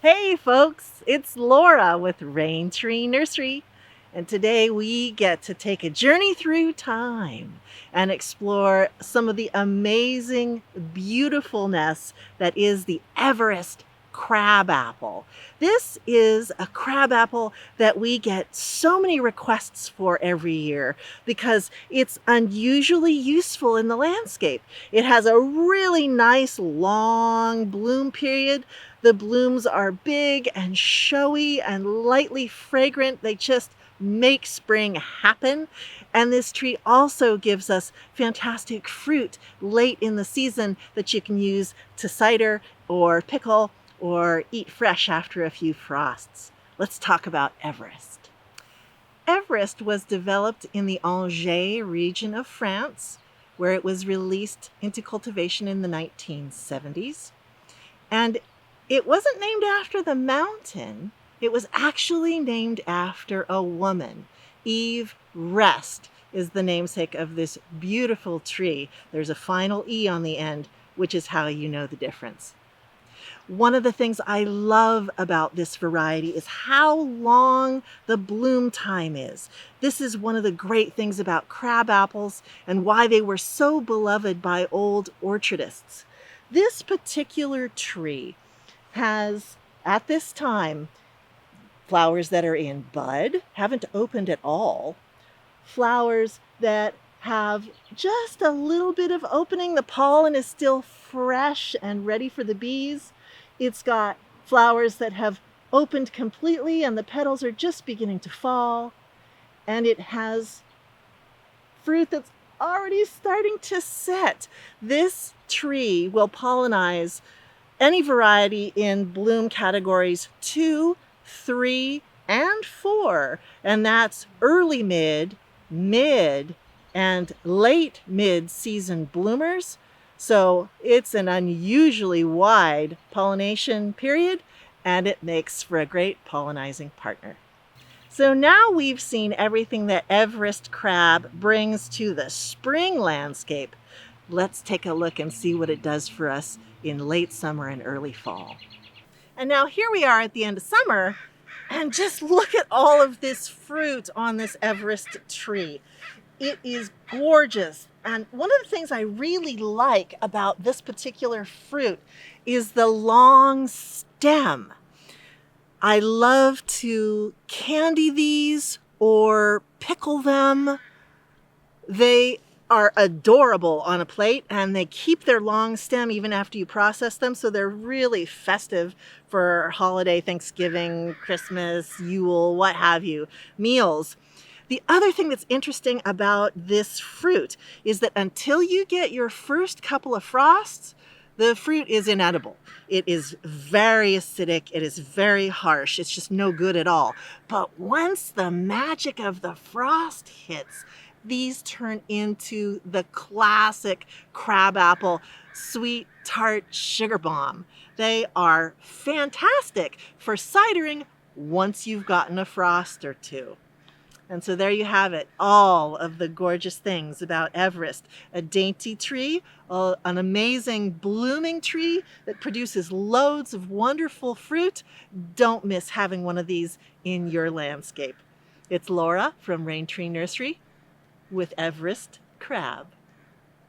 Hey folks, it's Laura with Raintree Nursery, and today we get to take a journey through time and explore some of the amazing beautifulness that is the Everest crabapple. This is a crabapple that we get so many requests for every year because it's unusually useful in the landscape. It has a really nice long bloom period. The blooms are big and showy and lightly fragrant. They just make spring happen. And this tree also gives us fantastic fruit late in the season that you can use to cider or pickle or eat fresh after a few frosts. Let's talk about Everest. Everest was developed in the Angers region of France, where it was released into cultivation in the 1970s. And it wasn't named after the mountain. It was actually named after a woman. Evereste is the namesake of this beautiful tree. There's a final E on the end, which is how you know the difference. One of the things I love about this variety is how long the bloom time is. This is one of the great things about crab apples and why they were so beloved by old orchardists. This particular tree has, at this time, flowers that are in bud, haven't opened at all, flowers that have just a little bit of opening. The pollen is still fresh and ready for the bees. It's got flowers that have opened completely and the petals are just beginning to fall. And it has fruit that's already starting to set. This tree will pollinize any variety in bloom categories 2, 3, and 4. And that's early mid, and late mid-season bloomers. So it's an unusually wide pollination period, and it makes for a great pollinizing partner. So now we've seen everything that Everest crab brings to the spring landscape. Let's take a look and see what it does for us in late summer and early fall. And now here we are at the end of summer, and just look at all of this fruit on this Everest tree. It is gorgeous. And one of the things I really like about this particular fruit is the long stem. I love to candy these or pickle them. They are adorable on a plate, and they keep their long stem even after you process them, so they're really festive for holiday, Thanksgiving, Christmas, Yule, what have you, meals. The other thing that's interesting about this fruit is that until you get your first couple of frosts, the fruit is inedible. It is very acidic. It is very harsh. It's just no good at all. But once the magic of the frost hits, these turn into the classic crabapple sweet tart sugar bomb. They are fantastic for cidering once you've gotten a frost or two. And so there you have it, all of the gorgeous things about Everest. A dainty tree, an amazing blooming tree that produces loads of wonderful fruit. Don't miss having one of these in your landscape. It's Laura from Raintree Nursery with Everest Crab.